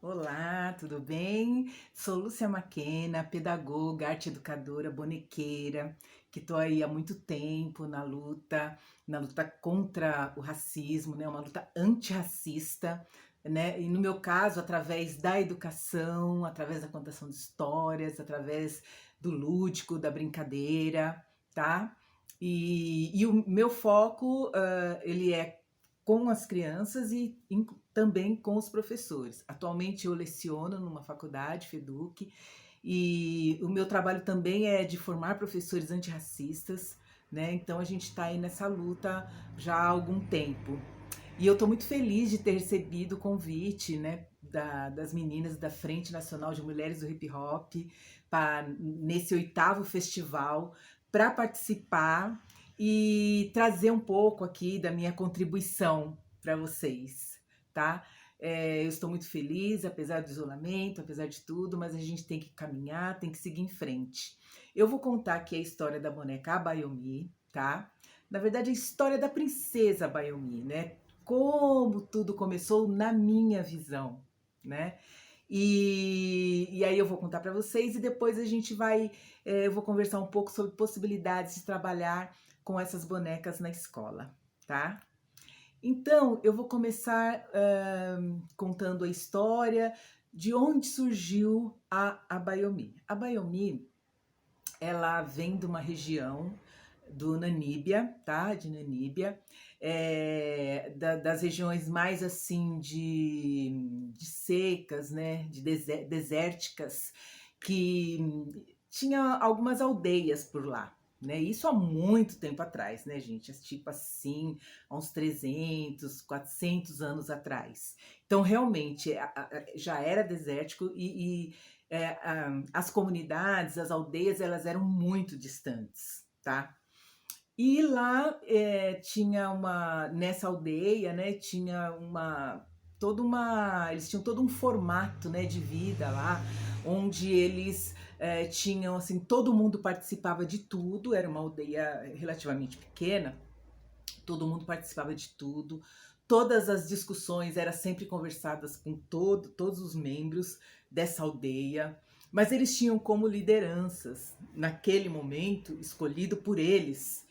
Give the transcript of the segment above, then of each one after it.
Olá, tudo bem? Sou Lúcia Maquena, pedagoga, arte educadora, bonequeira, que estou aí há muito tempo na luta contra o racismo, né? Uma luta antirracista, né? E no meu caso, através da educação, através da contação de histórias, através do lúdico, da brincadeira, tá? E o meu foco, ele é com as crianças e também com os professores. Atualmente eu leciono numa faculdade, FEDUC, e o meu trabalho também é de formar professores antirracistas, né? Então a gente está aí nessa luta já há algum tempo. E eu estou muito feliz de ter recebido o convite, né, das meninas da Frente Nacional de Mulheres do Hip Hop, nesse oitavo festival, para participar e trazer um pouco aqui da minha contribuição para vocês, tá? Eu estou muito feliz, apesar do isolamento, apesar de tudo, mas a gente tem que caminhar, tem que seguir em frente. Eu vou contar aqui a história da boneca Abayomi, tá? Na verdade, a história da princesa Abayomi, né? Como tudo começou na minha visão, né? E aí eu vou contar para vocês e depois a gente vai, eu vou conversar um pouco sobre possibilidades de trabalhar com essas bonecas na escola, tá? Então, eu vou começar contando a história de onde surgiu a Abayomi. A Abayomi, ela vem de uma região do Namíbia, tá? De Namíbia, das regiões mais assim de secas, né? De desérticas, que tinha algumas aldeias por lá. Né? Isso há muito tempo atrás, né, gente? Tipo assim, há uns 300, 400 anos atrás. Então, realmente, já era desértico as comunidades, as aldeias, elas eram muito distantes, tá? E lá tinha nessa aldeia, né, tinha eles tinham todo um formato, né, de vida lá, onde eles tinham, assim, todo mundo participava de tudo, era uma aldeia relativamente pequena, todo mundo participava de tudo, todas as discussões eram sempre conversadas com todos os membros dessa aldeia, mas eles tinham como lideranças, naquele momento, escolhido por eles,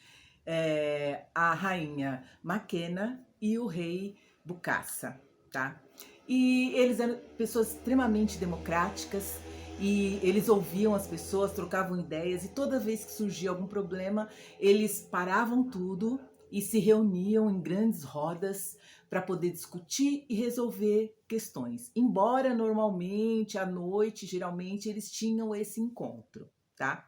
a rainha Maquena e o rei Bokassa, tá? E eles eram pessoas extremamente democráticas e eles ouviam as pessoas, trocavam ideias e toda vez que surgia algum problema, eles paravam tudo e se reuniam em grandes rodas para poder discutir e resolver questões. Embora normalmente à noite, geralmente eles tinham esse encontro, tá?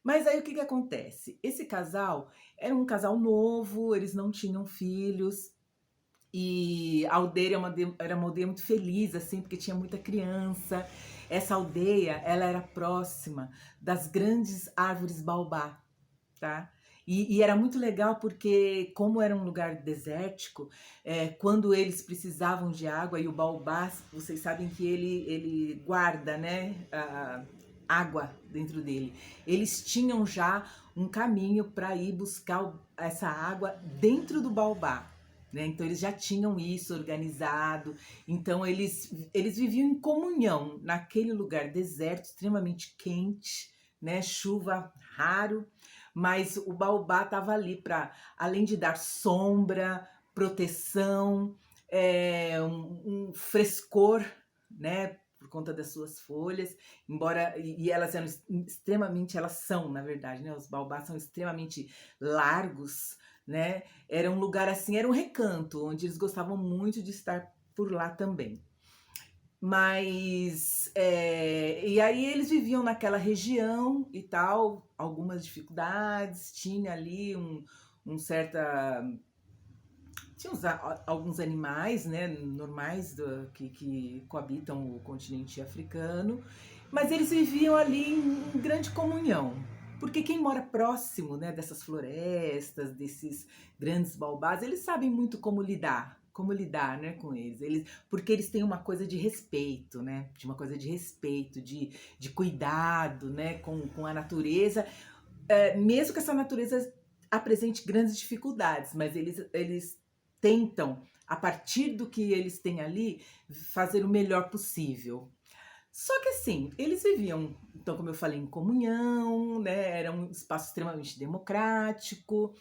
Mas aí o que que acontece? Esse casal era um casal novo, eles não tinham filhos, e a aldeia era uma aldeia muito feliz, assim, porque tinha muita criança. Essa aldeia, ela era próxima das grandes árvores baobá, tá? E era muito legal porque, como era um lugar desértico, quando eles precisavam de água, e o baobá, vocês sabem que ele guarda, né, a água dentro dele. Eles tinham já um caminho para ir buscar essa água dentro do baobá. Né? Então eles já tinham isso organizado, então eles viviam em comunhão naquele lugar deserto, extremamente quente, né? Chuva raro, mas o baobá estava ali para, além de dar sombra, proteção, um frescor, né? Por conta das suas folhas, embora e elas eram extremamente, elas são, na verdade, né? Os baobás são extremamente largos, né? Era um lugar assim, era um recanto onde eles gostavam muito de estar por lá também. Mas e aí eles viviam naquela região e tal, algumas dificuldades, tinha ali um certa tinha alguns animais, né, normais que coabitam o continente africano, mas eles viviam ali em grande comunhão. Porque quem mora próximo, né, dessas florestas, desses grandes baobás, eles sabem muito como lidar, né, com eles. Porque eles têm uma coisa de respeito, né, de uma coisa de respeito, de cuidado, né, com a natureza, mesmo que essa natureza apresente grandes dificuldades, mas eles tentam a partir do que eles têm ali, fazer o melhor possível. Só que assim, eles viviam, então, como eu falei, em comunhão, né? Era um espaço extremamente democrático,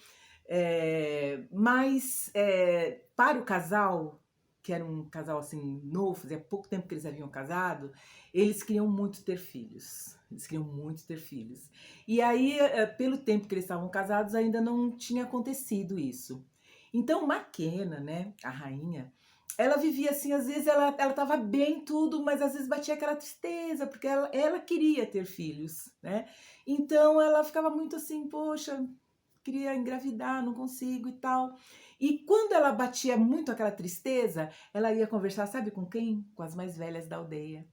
mas para o casal, que era um casal assim novo, fazia pouco tempo que eles haviam casado, eles queriam muito ter filhos. Eles queriam muito ter filhos. E aí, pelo tempo que eles estavam casados, ainda não tinha acontecido isso. Então, Maquena, né, a rainha, ela vivia assim, às vezes ela estava bem tudo, mas às vezes batia aquela tristeza, porque ela queria ter filhos, né? Então ela ficava muito assim, poxa, queria engravidar, não consigo e tal. E quando ela batia muito aquela tristeza, ela ia conversar, sabe com quem? Com as mais velhas da aldeia.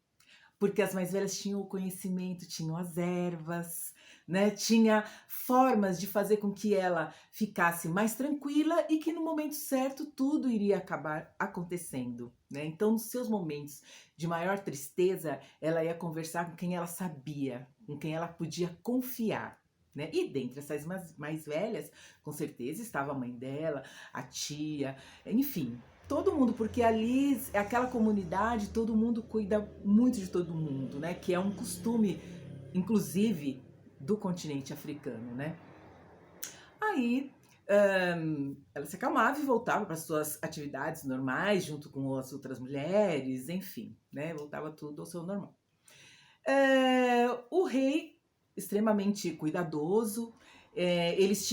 Porque as mais velhas tinham o conhecimento, tinham as ervas, né? Tinha formas de fazer com que ela ficasse mais tranquila e que no momento certo tudo iria acabar acontecendo, né? Então, nos seus momentos de maior tristeza, ela ia conversar com quem ela sabia, com quem ela podia confiar. Né? E dentre essas mais velhas, com certeza estava a mãe dela, a tia, enfim, todo mundo, porque ali, aquela comunidade, todo mundo cuida muito de todo mundo, né? Que é um costume, inclusive, do continente africano, né? Aí, ela se acalmava e voltava para suas atividades normais, junto com as outras mulheres, enfim, né? Voltava tudo ao seu normal. O rei, extremamente cuidadoso, eles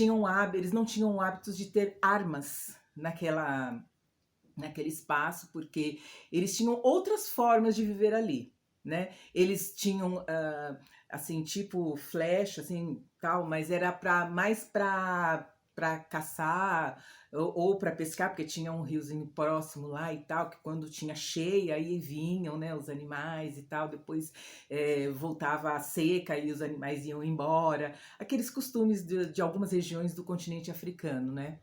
não tinham hábitos de ter armas naquele espaço, porque eles tinham outras formas de viver ali, né? Eles tinham, assim, tipo flecha, assim, tal, mas era mais para caçar ou para pescar, porque tinha um riozinho próximo lá e tal, que quando tinha cheia, aí vinham, né, os animais e tal, depois voltava a seca e os animais iam embora. Aqueles costumes de algumas regiões do continente africano, né?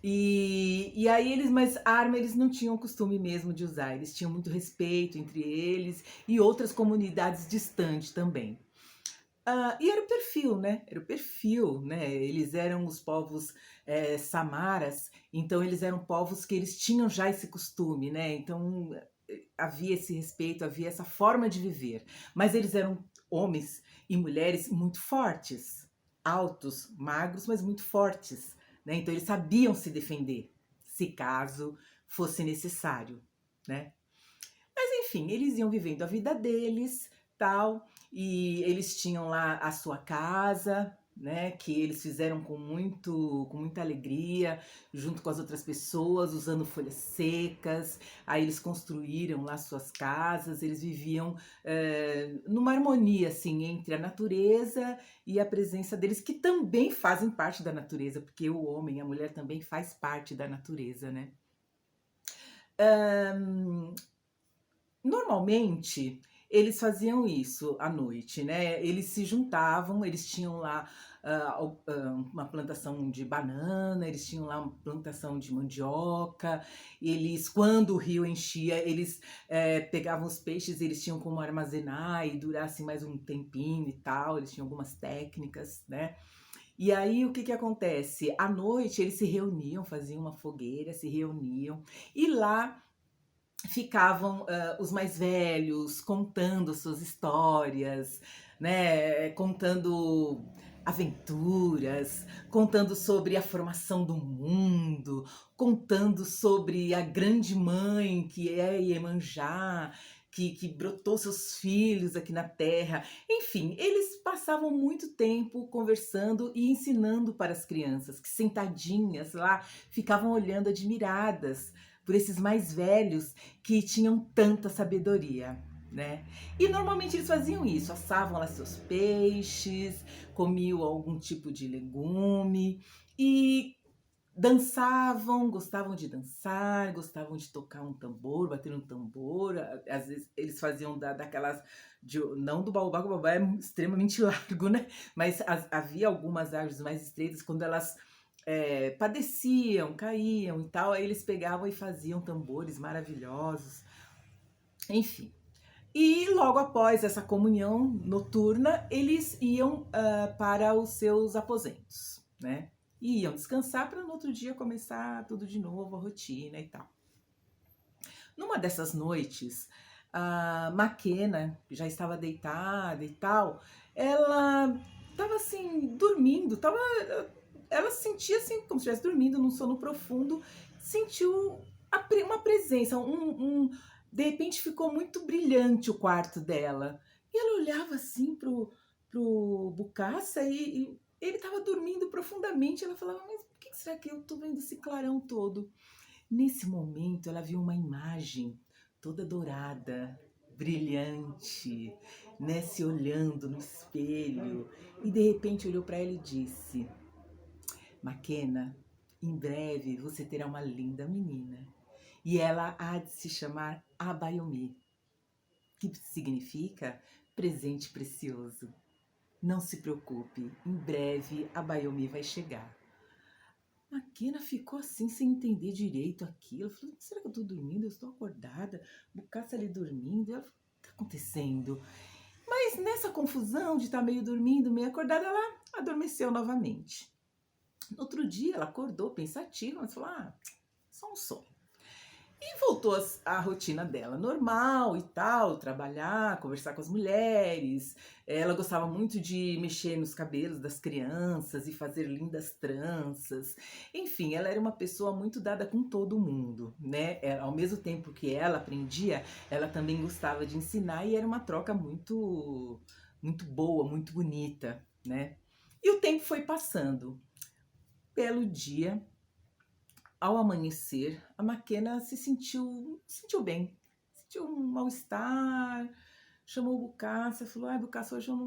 E aí mas arma eles não tinham costume mesmo de usar, eles tinham muito respeito entre eles e outras comunidades distantes também. E era o perfil, né? Era o perfil, né? Eles eram os povos samaras, então eles eram povos que eles tinham já esse costume, né? Então havia esse respeito, havia essa forma de viver. Mas eles eram homens e mulheres muito fortes, altos, magros, mas muito fortes, né? Então eles sabiam se defender, se caso fosse necessário, né? Mas enfim, eles iam vivendo a vida deles, tal, e eles tinham lá a sua casa, né, que eles fizeram com muita alegria, junto com as outras pessoas, usando folhas secas. Aí eles construíram lá suas casas, eles viviam numa harmonia, assim, entre a natureza e a presença deles, que também fazem parte da natureza, porque o homem, a mulher também faz parte da natureza, né? Ahn, Normalmente, eles faziam isso à noite, né? Eles se juntavam, eles tinham lá uma plantação de banana, eles tinham lá uma plantação de mandioca. Eles, quando o rio enchia, eles pegavam os peixes, eles tinham como armazenar e durar assim mais um tempinho e tal. Eles tinham algumas técnicas, né? E aí o que que acontece? À noite eles se reuniam, faziam uma fogueira, se reuniam e lá ficavam os mais velhos contando suas histórias, né? Contando aventuras, contando sobre a formação do mundo, contando sobre a grande mãe que é Iemanjá, que brotou seus filhos aqui na Terra. Enfim, eles passavam muito tempo conversando e ensinando para as crianças, que sentadinhas lá ficavam olhando admiradas por esses mais velhos que tinham tanta sabedoria, né? E normalmente eles faziam isso, assavam lá seus peixes, comiam algum tipo de legume e dançavam, gostavam de dançar, gostavam de tocar um tambor, bater um tambor. Às vezes eles faziam daquelas, não do baobá, que o baobá é extremamente largo, né? Mas havia algumas árvores mais estreitas, quando elas padeciam, caíam e tal, aí eles pegavam e faziam tambores maravilhosos, enfim. E logo após essa comunhão noturna, eles iam para os seus aposentos, né? E iam descansar para no outro dia começar tudo de novo, a rotina e tal. Numa dessas noites, a Maquena, que já estava deitada e tal, ela estava assim, dormindo, ela sentia assim, como se estivesse dormindo num sono profundo, sentiu uma presença, de repente ficou muito brilhante o quarto dela. E ela olhava assim pro Bucaça e ele estava dormindo profundamente. Ela falava, mas por que será que eu estou vendo esse clarão todo? Nesse momento, ela viu uma imagem toda dourada, brilhante, né, se olhando no espelho, e de repente olhou para ela e disse: Maquena, em breve você terá uma linda menina, e ela há de se chamar Abayomi, que significa presente precioso. Não se preocupe, em breve Abayomi vai chegar. A Kena ficou assim, sem entender direito aquilo. Falou, será que eu tô dormindo? Eu estou acordada. Bucaça ali dormindo. Ela falou, o que tá acontecendo? Mas nessa confusão de estar meio dormindo, meio acordada, ela adormeceu novamente. No outro dia, ela acordou pensativa, mas falou, só um sonho. E voltou à rotina dela, normal e tal, trabalhar, conversar com as mulheres. Ela gostava muito de mexer nos cabelos das crianças e fazer lindas tranças. Enfim, ela era uma pessoa muito dada com todo mundo, né? Ao mesmo tempo que ela aprendia, ela também gostava de ensinar e era uma troca muito boa, muito bonita, né? E o tempo foi passando. Belo dia, ao amanhecer, a Maquena se sentiu bem, sentiu um mal-estar, chamou o Bucaça, falou, Bucaça, hoje eu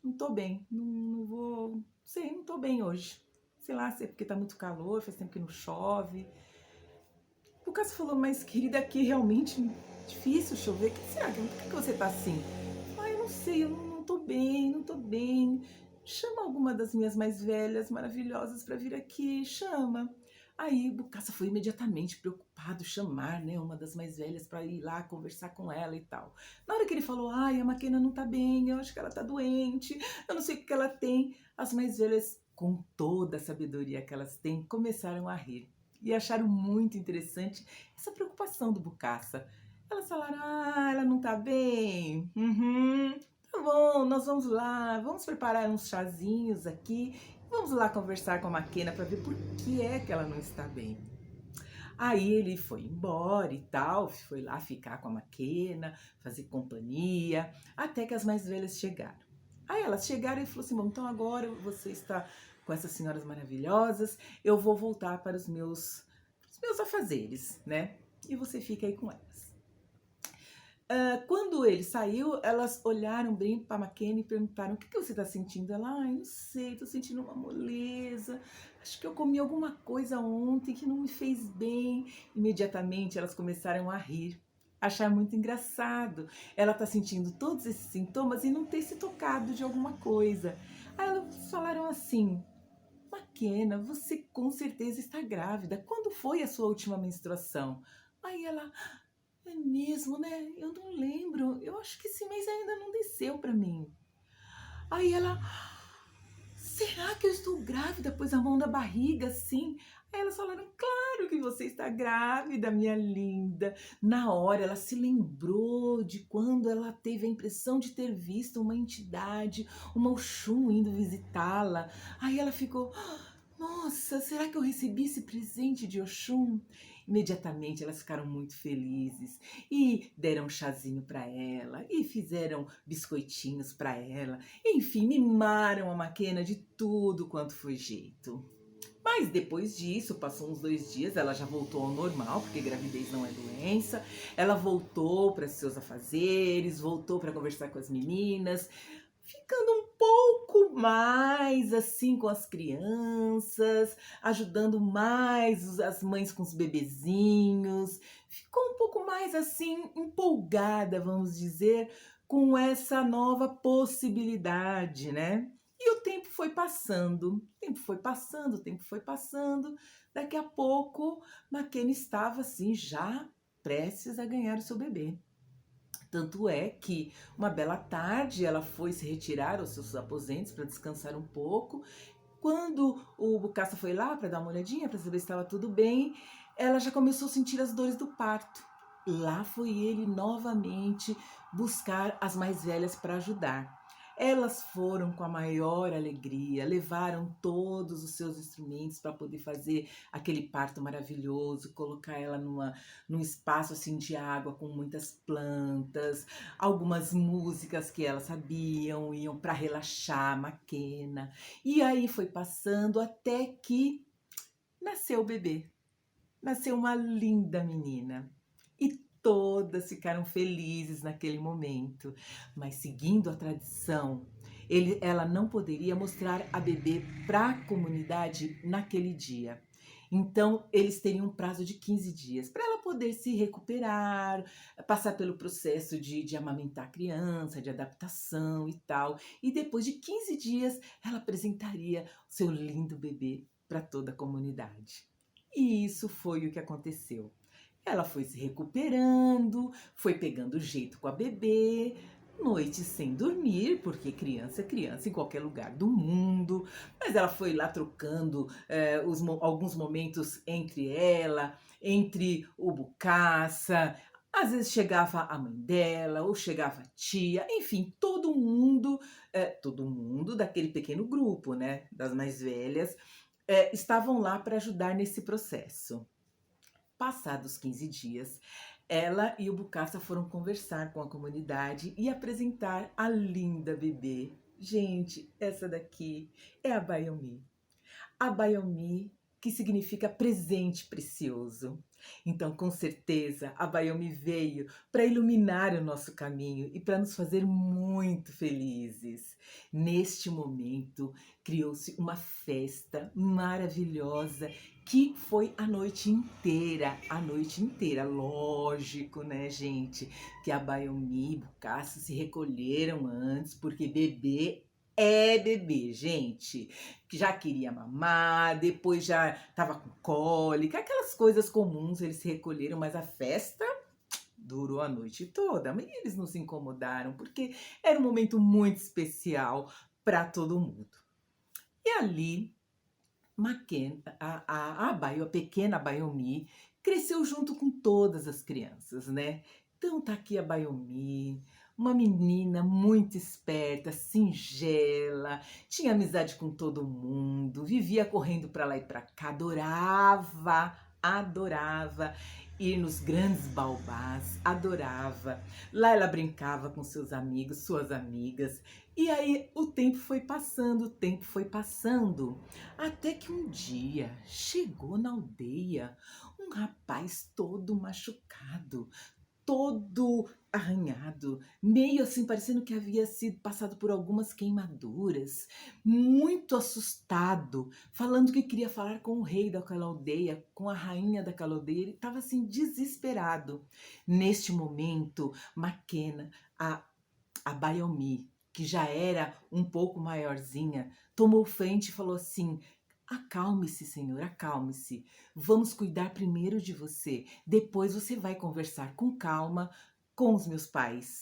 não tô bem, não vou, sei, não tô bem hoje. Sei lá, se é porque tá muito calor, faz tempo que não chove. O Bucaça falou, mas querida, aqui realmente difícil chover, o que será? Por que você tá assim? Eu não sei, eu não tô bem, não tô bem. Chama alguma das minhas mais velhas, maravilhosas, para vir aqui, chama. Aí Bucaça foi imediatamente preocupado chamar, né, uma das mais velhas para ir lá conversar com ela e tal. Na hora que ele falou, a Maquena não tá bem, eu acho que ela tá doente, eu não sei o que ela tem, as mais velhas, com toda a sabedoria que elas têm, começaram a rir e acharam muito interessante essa preocupação do Bucaça. Elas falaram, ela não tá bem? Uhum. Tá bom, nós vamos lá, vamos preparar uns chazinhos aqui, vamos lá conversar com a Maquena para ver por que é que ela não está bem. Aí ele foi embora e tal, foi lá ficar com a Maquena, fazer companhia, até que as mais velhas chegaram. Aí elas chegaram e falou assim, bom, então agora você está com essas senhoras maravilhosas, eu vou voltar para os meus afazeres, né? E você fica aí com elas. Quando ele saiu, elas olharam bem para a Maquena e perguntaram, o que você está sentindo? Ela, não sei, estou sentindo uma moleza, acho que eu comi alguma coisa ontem que não me fez bem. Imediatamente elas começaram a rir, achar muito engraçado. Ela está sentindo todos esses sintomas e não ter se tocado de alguma coisa. Aí elas falaram assim, Maquena, você com certeza está grávida. Quando foi a sua última menstruação? Aí ela, é mesmo, né? Eu não lembro. Eu acho que esse mês ainda não desceu pra mim. Aí ela, será que eu estou grávida? Pôs a mão na barriga, assim. Aí elas falaram, claro que você está grávida, minha linda. Na hora ela se lembrou de quando ela teve a impressão de ter visto uma entidade, uma Oxum indo visitá-la. Aí ela ficou, nossa, será que eu recebi esse presente de Oxum? Imediatamente elas ficaram muito felizes e deram um chazinho para ela e fizeram biscoitinhos para ela. Enfim, mimaram a Maquena de tudo quanto foi jeito. Mas depois disso, passou uns 2 dias, ela já voltou ao normal, porque gravidez não é doença. Ela voltou para seus afazeres, voltou para conversar com as meninas, ficando um pouco mais assim com as crianças, ajudando mais as mães com os bebezinhos. Ficou um pouco mais assim empolgada, vamos dizer, com essa nova possibilidade, né? E o tempo foi passando, o tempo foi passando, o tempo foi passando. Daqui a pouco, Maquena estava assim já prestes a ganhar o seu bebê. Tanto é que uma bela tarde ela foi se retirar aos seus aposentos para descansar um pouco. Quando o Bucaça foi lá para dar uma olhadinha para saber se estava tudo bem, ela já começou a sentir as dores do parto. Lá foi ele novamente buscar as mais velhas para ajudar. Elas foram com a maior alegria, levaram todos os seus instrumentos para poder fazer aquele parto maravilhoso, colocar ela num espaço assim de água com muitas plantas, algumas músicas que elas sabiam, iam para relaxar, Maquena. E aí foi passando até que nasceu o bebê. Nasceu uma linda menina. E todas ficaram felizes naquele momento. Mas seguindo a tradição, ela não poderia mostrar a bebê para a comunidade naquele dia. Então, eles teriam um prazo de 15 dias para ela poder se recuperar, passar pelo processo de amamentar a criança, de adaptação e tal. E depois de 15 dias, ela apresentaria o seu lindo bebê para toda a comunidade. E isso foi o que aconteceu. Ela foi se recuperando, foi pegando jeito com a bebê, noites sem dormir, porque criança é criança em qualquer lugar do mundo, mas ela foi lá trocando alguns momentos entre ela, entre o Bucaça, às vezes chegava a mãe dela, ou chegava a tia, enfim, todo mundo daquele pequeno grupo, né, das mais velhas, estavam lá para ajudar nesse processo. Passados 15 dias, ela e o Bucaça foram conversar com a comunidade e apresentar a linda bebê. Gente, essa daqui é a Bayomi. A Bayomi, que significa presente precioso. Então, com certeza, a Bayomi veio para iluminar o nosso caminho e para nos fazer muito felizes. Neste momento, criou-se uma festa maravilhosa que foi a noite inteira. Lógico, né, gente, que a Bayomi e Bucaça se recolheram antes, porque bebê é bebê, gente, que já queria mamar, depois já estava com cólica, aquelas coisas comuns, eles se recolheram, mas a festa durou a noite toda. Mas eles não se incomodaram, porque era um momento muito especial para todo mundo. E ali, a pequena Bayomi cresceu junto com todas as crianças, né? Então tá aqui a Bayomi, uma menina muito esperta, singela, tinha amizade com todo mundo, vivia correndo para lá e para cá, adorava ir nos grandes baobás, adorava. Lá ela brincava com seus amigos, suas amigas. E aí o tempo foi passando, até que um dia chegou na aldeia um rapaz todo machucado, todo arranhado, meio assim parecendo que havia sido passado por algumas queimaduras, muito assustado, falando que queria falar com o rei daquela aldeia, com a rainha daquela aldeia. Ele estava assim desesperado. Neste momento, Maquena, a Bayomi, que já era um pouco maiorzinha, tomou frente e falou assim: acalme-se, senhor, acalme-se. Vamos cuidar primeiro de você. Depois você vai conversar com calma com os meus pais.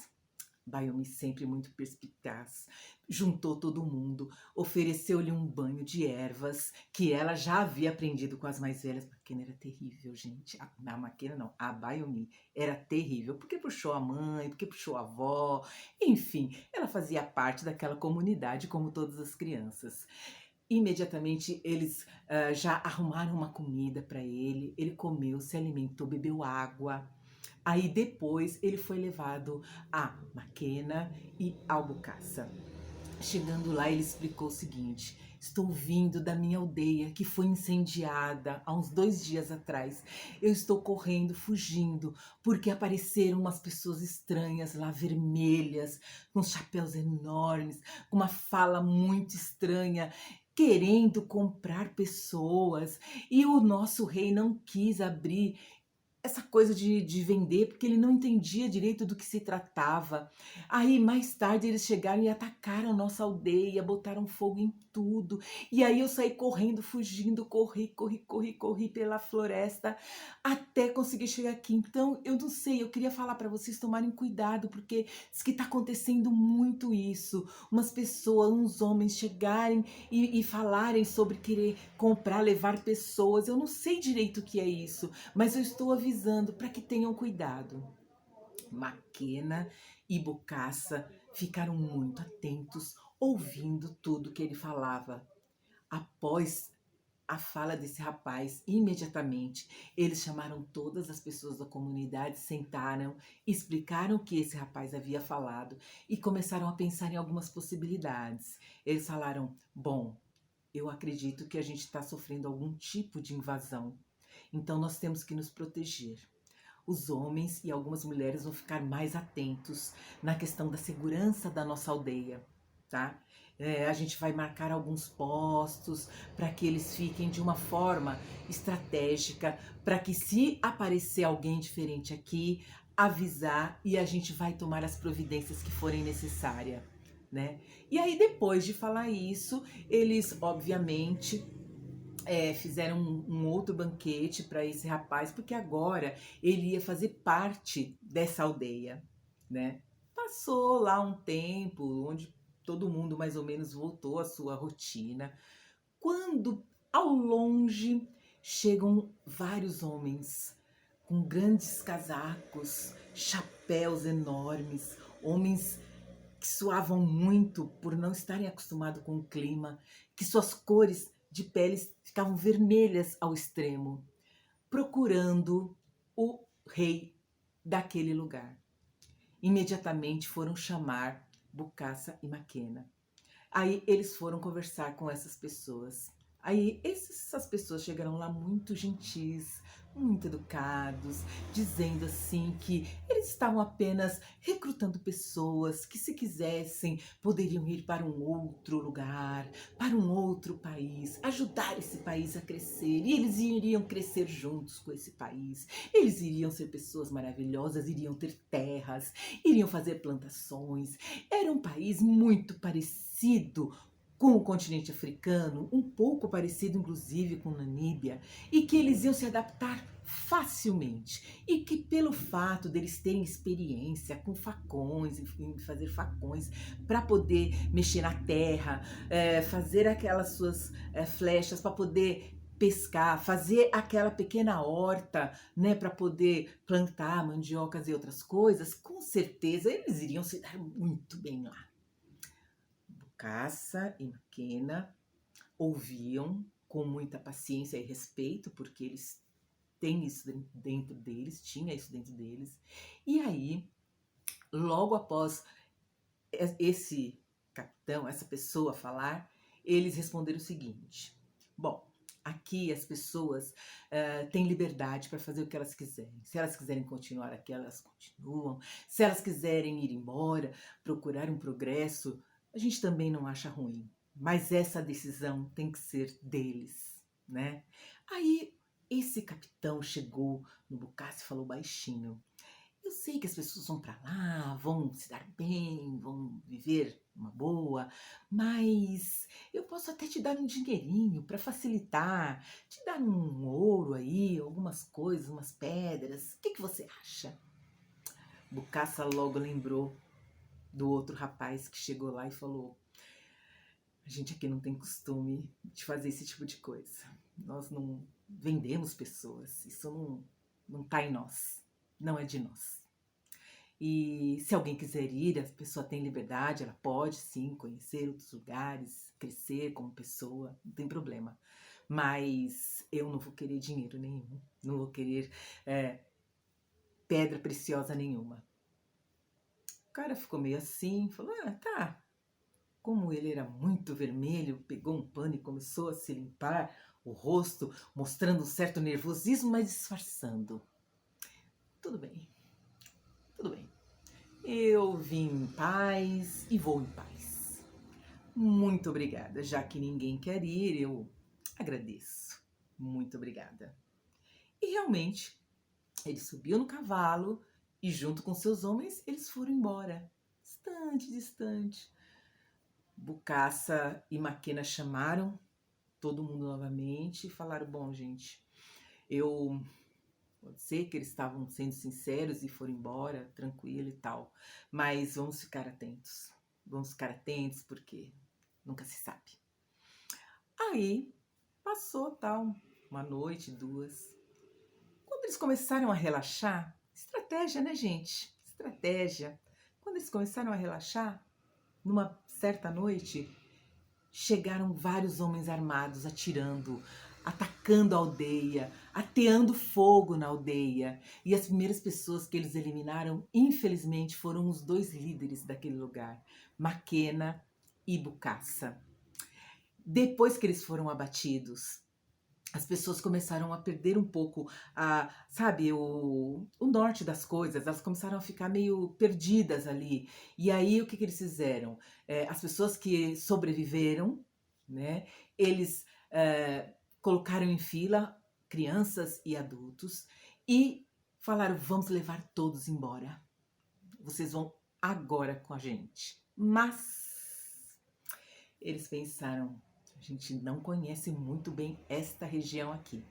Bayomi, sempre muito perspicaz, juntou todo mundo, ofereceu-lhe um banho de ervas que ela já havia aprendido com as mais velhas. Maquena era terrível, gente. A Maquena não, a Bayomi era terrível, porque puxou a mãe, porque puxou a avó, enfim, ela fazia parte daquela comunidade como todas as crianças. Imediatamente eles já arrumaram uma comida para ele comeu, se alimentou, bebeu água. Aí depois ele foi levado a Maquena e ao Bucaça. Chegando lá, ele explicou o seguinte: estou vindo da minha aldeia que foi incendiada há uns 2 dias atrás. Eu estou correndo, fugindo, porque apareceram umas pessoas estranhas lá, vermelhas, com chapéus enormes, com uma fala muito estranha, querendo comprar pessoas. E o nosso rei não quis abrir essa coisa de vender, porque ele não entendia direito do que se tratava. Aí, mais tarde, eles chegaram e atacaram a nossa aldeia, botaram fogo em tudo. E aí eu saí correndo, fugindo, corri pela floresta até conseguir chegar aqui. Então, eu não sei, eu queria falar para vocês tomarem cuidado, porque diz que está acontecendo muito isso. Umas pessoas, uns homens chegarem e falarem sobre querer comprar, levar pessoas. Eu não sei direito o que é isso, mas eu estou avisando avisando para que tenham cuidado. Maquena e Bokassa ficaram muito atentos, ouvindo tudo que ele falava. Após a fala desse rapaz, imediatamente, eles chamaram todas as pessoas da comunidade, sentaram, explicaram o que esse rapaz havia falado e começaram a pensar em algumas possibilidades. Eles falaram: bom, eu acredito que a gente está sofrendo algum tipo de invasão, então nós temos que nos proteger. Os homens e algumas mulheres vão ficar mais atentos na questão da segurança da nossa aldeia, tá? A gente vai marcar alguns postos para que eles fiquem de uma forma estratégica, para que se aparecer alguém diferente aqui, avisar e a gente vai tomar as providências que forem necessárias, né? E aí depois de falar isso, eles obviamente fizeram um outro banquete para esse rapaz, porque agora ele ia fazer parte dessa aldeia, né? Passou lá um tempo, onde todo mundo mais ou menos voltou à sua rotina, quando ao longe chegam vários homens com grandes casacos, chapéus enormes, homens que suavam muito por não estarem acostumados com o clima, que suas cores de peles ficavam vermelhas ao extremo, procurando o rei daquele lugar. Imediatamente foram chamar Bokassa e Maquena. Aí eles foram conversar com essas pessoas. Aí essas pessoas chegaram lá muito gentis, muito educados, dizendo assim que eles estavam apenas recrutando pessoas que, se quisessem, poderiam ir para um outro lugar, para um outro país, ajudar esse país a crescer, e eles iriam crescer juntos com esse país. Eles iriam ser pessoas maravilhosas, iriam ter terras, iriam fazer plantações. Era um país muito parecido com o continente africano, um pouco parecido inclusive com Namíbia, e que eles iam se adaptar facilmente, e que pelo fato deles terem experiência com facões, em fazer facões para poder mexer na terra, fazer aquelas suas flechas para poder pescar, fazer aquela pequena horta, né, para poder plantar mandiocas e outras coisas, com certeza eles iriam se dar muito bem lá. Bokassa e Maquena ouviam com muita paciência e respeito, porque eles têm isso dentro deles, tinha isso dentro deles. E aí, logo após esse capitão, essa pessoa falar, eles responderam o seguinte: bom, aqui as pessoas têm liberdade para fazer o que elas quiserem. Se elas quiserem continuar aqui, elas continuam. Se elas quiserem ir embora, procurar um progresso, a gente também não acha ruim. Mas essa decisão tem que ser deles, né? Aí esse capitão chegou no Bokassa e falou baixinho: eu sei que as pessoas vão para lá, vão se dar bem, vão viver uma boa, mas eu posso até te dar um dinheirinho para facilitar, te dar um ouro aí, algumas coisas, umas pedras. O que você acha? Bokassa logo lembrou do outro rapaz que chegou lá e falou: a gente aqui não tem costume de fazer esse tipo de coisa. Nós não vendemos pessoas, isso não tá em nós, não é de nós. E se alguém quiser ir, a pessoa tem liberdade, ela pode sim conhecer outros lugares, crescer como pessoa, não tem problema. Mas eu não vou querer dinheiro nenhum, não vou querer pedra preciosa nenhuma. O cara ficou meio assim, falou: ah, tá. Como ele era muito vermelho, pegou um pano e começou a se limpar o rosto, mostrando um certo nervosismo, mas disfarçando. Tudo bem, tudo bem. Eu vim em paz e vou em paz. Muito obrigada. Já que ninguém quer ir, eu agradeço. Muito obrigada. E realmente, ele subiu no cavalo e, junto com seus homens, eles foram embora. Distante, distante. Bokassa e Maquena chamaram todo mundo novamente e falaram: bom, gente, pode ser que eles estavam sendo sinceros e foram embora, tranquilo e tal, mas vamos ficar atentos. Vamos ficar atentos porque nunca se sabe. Aí passou tal, uma noite, duas. Quando eles começaram a relaxar, estratégia, né, gente? Estratégia. Quando eles começaram a relaxar, numa certa noite, chegaram vários homens armados atirando, atacando a aldeia, ateando fogo na aldeia. E as primeiras pessoas que eles eliminaram, infelizmente, foram os dois líderes daquele lugar, Maquena e Bucaça. Depois que eles foram abatidos, as pessoas começaram a perder um pouco sabe, o norte das coisas, elas começaram a ficar meio perdidas ali. E aí o que eles fizeram? As pessoas que sobreviveram, né, eles colocaram em fila crianças e adultos e falaram: vamos levar todos embora. Vocês vão agora com a gente. Mas eles pensaram: a gente não conhece muito bem esta região aqui.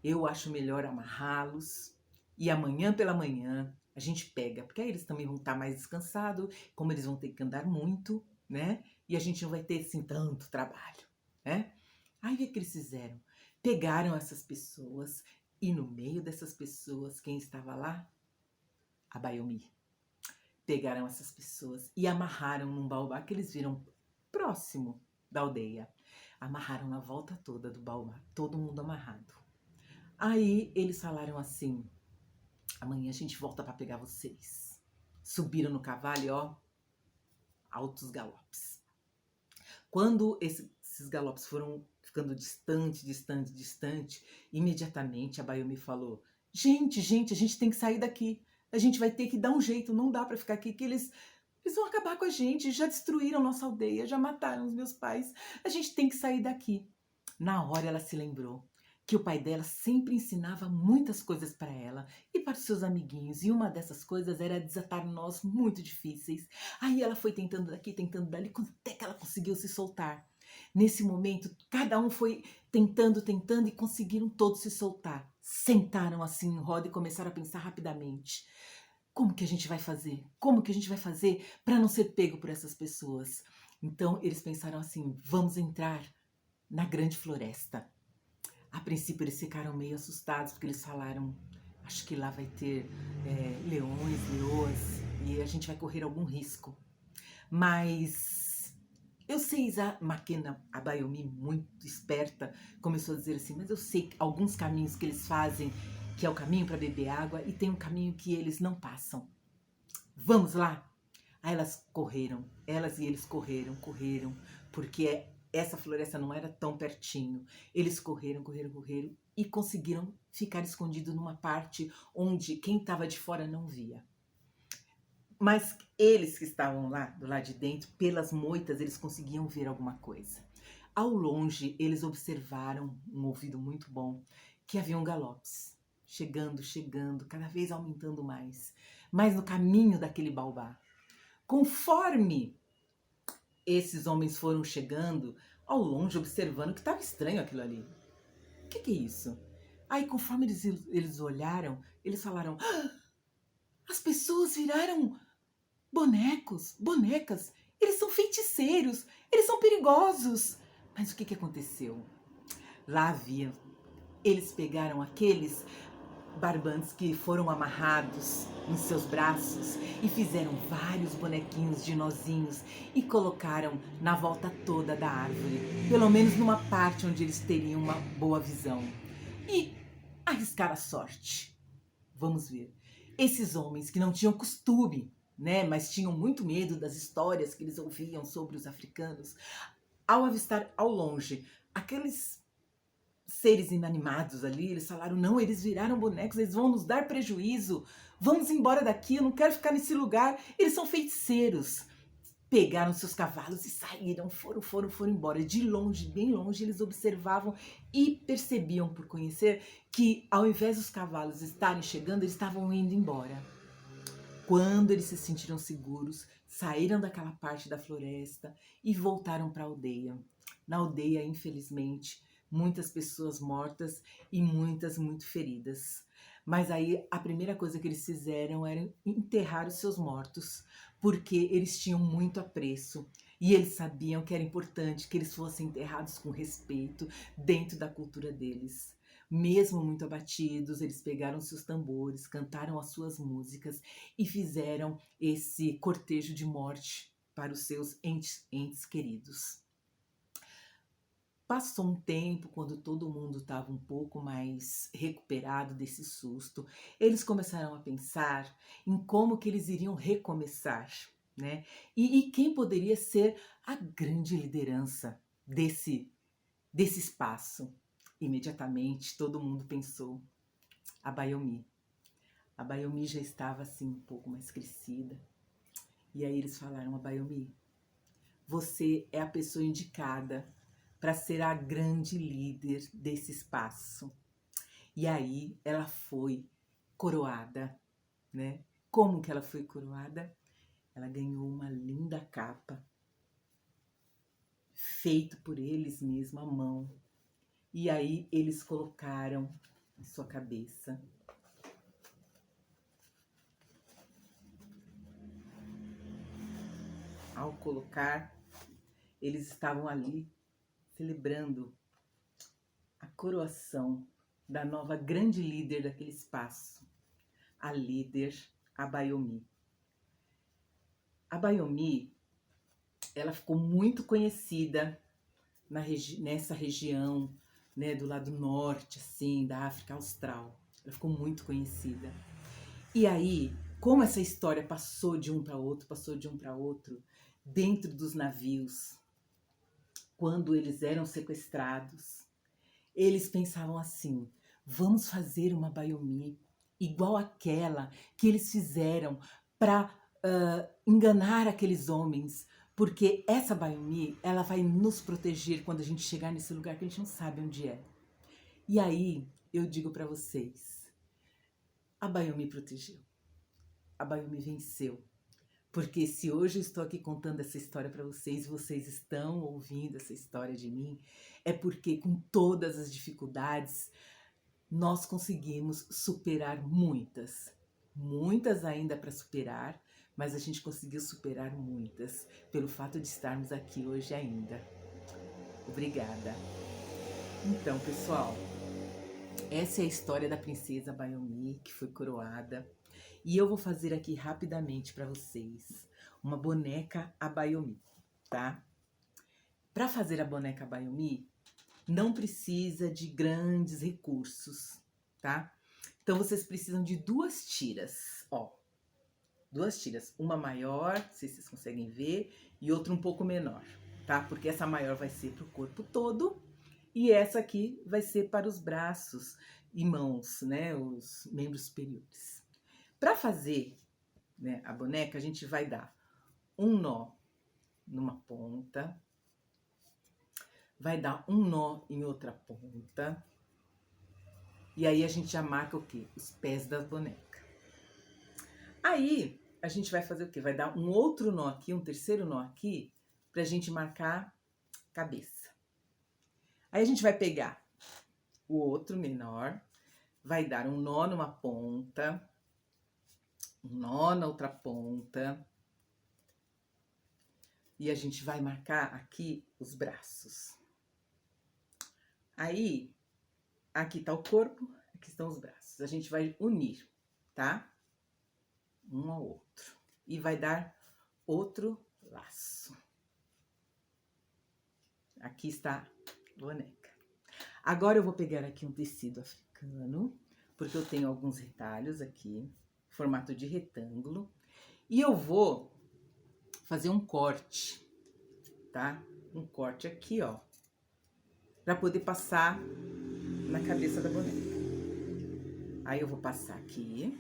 Eu acho melhor amarrá-los e amanhã pela manhã a gente pega, porque aí eles também vão estar mais descansados, como eles vão ter que andar muito, né? E a gente não vai ter assim tanto trabalho, né? Aí o que eles fizeram? Pegaram essas pessoas e no meio dessas pessoas, quem estava lá? A Bayomi. Pegaram essas pessoas e amarraram num baobá que eles viram próximo da aldeia. Amarraram na volta toda do baobá, todo mundo amarrado. Aí eles falaram assim: amanhã a gente volta para pegar vocês. Subiram no cavalo e ó, altos galopes. Quando esses galopes foram ficando distante, imediatamente a Bayomi falou: gente, a gente tem que sair daqui. A gente vai ter que dar um jeito, não dá para ficar aqui, que eles vão acabar com a gente, já destruíram nossa aldeia, já mataram os meus pais. A gente tem que sair daqui. Na hora ela se lembrou que o pai dela sempre ensinava muitas coisas para ela e para os seus amiguinhos, e uma dessas coisas era desatar nós muito difíceis. Aí ela foi tentando daqui, tentando dali, até que ela conseguiu se soltar. Nesse momento, cada um foi tentando e conseguiram todos se soltar. Sentaram assim em roda e começaram a pensar rapidamente: como que a gente vai fazer? Como que a gente vai fazer para não ser pego por essas pessoas? Então eles pensaram assim: vamos entrar na grande floresta. A princípio eles ficaram meio assustados porque eles falaram: acho que lá vai ter leões, leoas e a gente vai correr algum risco. Mas eu sei, a Maquena, a Bayomi, muito esperta, começou a dizer assim: mas eu sei alguns caminhos que eles fazem, que é o caminho para beber água, e tem um caminho que eles não passam. Vamos lá? Aí elas e eles correram, porque essa floresta não era tão pertinho. Eles correram e conseguiram ficar escondidos numa parte onde quem estava de fora não via. Mas eles que estavam lá, do lado de dentro, pelas moitas, eles conseguiam ver alguma coisa. Ao longe, eles observaram, um ouvido muito bom, que haviam galopes. Chegando, cada vez aumentando mais. Mas no caminho daquele baobá. Conforme esses homens foram chegando, ao longe, observando que estava estranho aquilo ali. O que é isso? Aí, conforme eles olharam, eles falaram: ah, as pessoas viraram bonecos, bonecas. Eles são feiticeiros, eles são perigosos. Mas o que aconteceu? Lá havia, eles pegaram aqueles barbantes que foram amarrados em seus braços e fizeram vários bonequinhos de nozinhos e colocaram na volta toda da árvore, pelo menos numa parte onde eles teriam uma boa visão. E arriscaram a sorte. Vamos ver. Esses homens que não tinham costume, né, mas tinham muito medo das histórias que eles ouviam sobre os africanos, ao avistar ao longe aqueles seres inanimados ali, eles falaram: não, eles viraram bonecos, eles vão nos dar prejuízo, vamos embora daqui, eu não quero ficar nesse lugar, eles são feiticeiros. Pegaram seus cavalos e saíram, foram embora. De longe, bem longe, eles observavam e percebiam, por conhecer, que ao invés dos cavalos estarem chegando, eles estavam indo embora. Quando eles se sentiram seguros, saíram daquela parte da floresta e voltaram para a aldeia. Na aldeia, infelizmente, muitas pessoas mortas e muitas muito feridas. Mas aí a primeira coisa que eles fizeram era enterrar os seus mortos, porque eles tinham muito apreço e eles sabiam que era importante que eles fossem enterrados com respeito dentro da cultura deles. Mesmo muito abatidos, eles pegaram seus tambores, cantaram as suas músicas e fizeram esse cortejo de morte para os seus entes queridos. Passou um tempo, quando todo mundo estava um pouco mais recuperado desse susto, eles começaram a pensar em como que eles iriam recomeçar, né? E quem poderia ser a grande liderança desse espaço. Imediatamente todo mundo pensou: a Bayomi. A Bayomi já estava assim um pouco mais crescida. E aí eles falaram: a Bayomi, você é a pessoa indicada para ser a grande líder desse espaço. E aí ela foi coroada, né? Como que ela foi coroada? Ela ganhou uma linda capa, feito por eles mesmos à mão. E aí eles colocaram em sua cabeça. Ao colocar, eles estavam ali celebrando a coroação da nova grande líder daquele espaço, a líder Abayomi. A Bayomi, ela ficou muito conhecida nessa região, né, do lado norte, assim, da África Austral. Ela ficou muito conhecida. E aí, como essa história passou de um para outro, dentro dos navios, quando eles eram sequestrados, eles pensavam assim: vamos fazer uma Bayomi igual àquela que eles fizeram para enganar aqueles homens, porque essa Bayomi, ela vai nos proteger quando a gente chegar nesse lugar que a gente não sabe onde é. E aí, eu digo para vocês, a Bayomi protegeu. A Bayomi venceu. Porque se hoje eu estou aqui contando essa história para vocês, vocês estão ouvindo essa história de mim, é porque com todas as dificuldades, nós conseguimos superar muitas. Muitas ainda para superar, mas a gente conseguiu superar muitas, pelo fato de estarmos aqui hoje ainda. Obrigada. Então, pessoal, essa é a história da princesa Bayomi, que foi coroada. E eu vou fazer aqui rapidamente para vocês uma boneca Abayomi, tá? Para fazer a boneca Abayomi, não precisa de grandes recursos, tá? Então vocês precisam de 2 tiras, ó. 2 tiras, uma maior, não sei se vocês conseguem ver, e outra um pouco menor, tá? Porque essa maior vai ser para o corpo todo e essa aqui vai ser para os braços e mãos, né? Os membros superiores. Para fazer, né, a boneca, a gente vai dar um nó numa ponta, vai dar um nó em outra ponta, e aí a gente já marca o quê? Os pés da boneca. Aí a gente vai fazer o quê? Vai dar um outro nó aqui, um terceiro nó aqui, pra gente marcar cabeça. Aí a gente vai pegar o outro menor, vai dar um nó numa ponta, um nó na outra ponta, e a gente vai marcar aqui os braços. Aí, aqui tá o corpo, aqui estão os braços. A gente vai unir, tá? Um ao outro. E vai dar outro laço. Aqui está a boneca. Agora eu vou pegar aqui um tecido africano, porque eu tenho alguns retalhos aqui, formato de retângulo. E eu vou fazer um corte, tá? Um corte aqui, ó, para poder passar na cabeça da boneca. Aí eu vou passar aqui.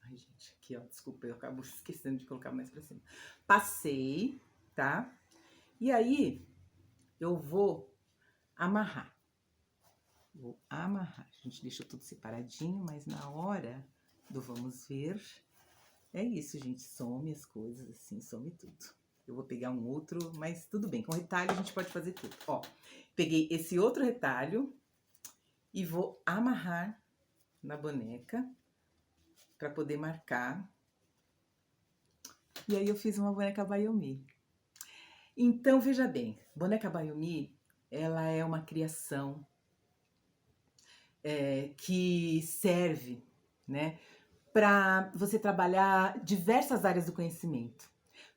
Ai, gente, aqui, ó, desculpa, eu acabo esquecendo de colocar mais pra cima. Passei, tá? E aí, eu vou amarrar. Vou amarrar. A gente deixou tudo separadinho, mas na hora do vamos ver, é isso, gente. Some as coisas assim, some tudo. Eu vou pegar um outro, mas tudo bem. Com retalho a gente pode fazer tudo. Ó, peguei esse outro retalho e vou amarrar na boneca para poder marcar. E aí eu fiz uma boneca Bayomi. Então, veja bem, boneca Baiomi, ela é uma criação que serve, né, para você trabalhar diversas áreas do conhecimento.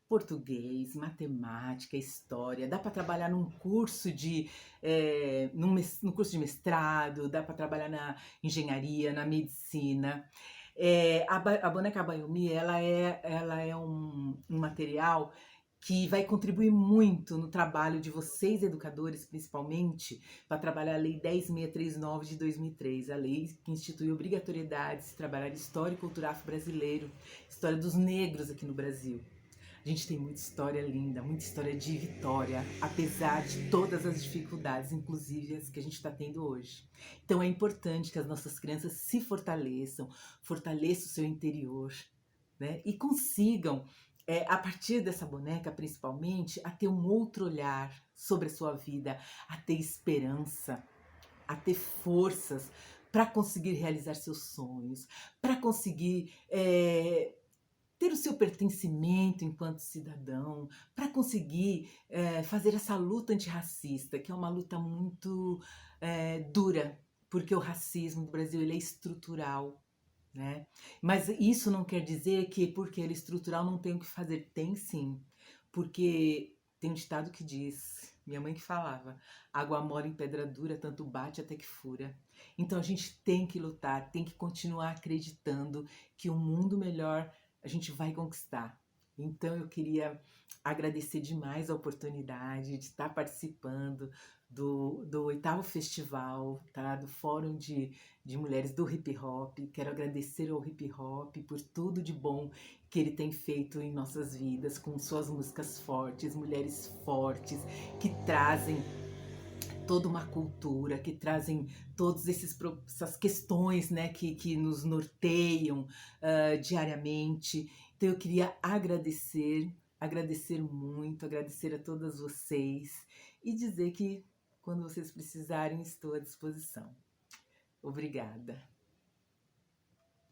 Português, matemática, história, dá para trabalhar num curso de, num curso de mestrado, dá para trabalhar na engenharia, na medicina. A boneca Baiomi, ela é um material que vai contribuir muito no trabalho de vocês, educadores, principalmente, para trabalhar a Lei 10.639 de 2003, a lei que institui obrigatoriedade de trabalhar história e cultura afro-brasileiro, história dos negros aqui no Brasil. A gente tem muita história linda, muita história de vitória, apesar de todas as dificuldades, inclusive as que a gente está tendo hoje. Então é importante que as nossas crianças se fortaleçam, fortaleçam o seu interior, né? E consigam, a partir dessa boneca principalmente, a ter um outro olhar sobre a sua vida, a ter esperança, a ter forças para conseguir realizar seus sonhos, para conseguir ter o seu pertencimento enquanto cidadão, para conseguir fazer essa luta antirracista, que é uma luta muito dura, porque o racismo no Brasil ele é estrutural, né? Mas isso não quer dizer que porque ele é estrutural não tem o que fazer. Tem sim, porque tem um ditado que diz, minha mãe que falava, água mole em pedra dura, tanto bate até que fura. Então a gente tem que lutar, tem que continuar acreditando que um mundo melhor a gente vai conquistar. Então eu queria agradecer demais a oportunidade de estar participando do oitavo festival, tá? Do Fórum de Mulheres do Hip Hop. Quero agradecer ao Hip Hop por tudo de bom que ele tem feito em nossas vidas, com suas músicas fortes, mulheres fortes, que trazem toda uma cultura, que trazem todas essas questões, né, que nos norteiam diariamente. Então eu queria agradecer muito, agradecer a todas vocês e dizer que quando vocês precisarem estou à disposição. Obrigada.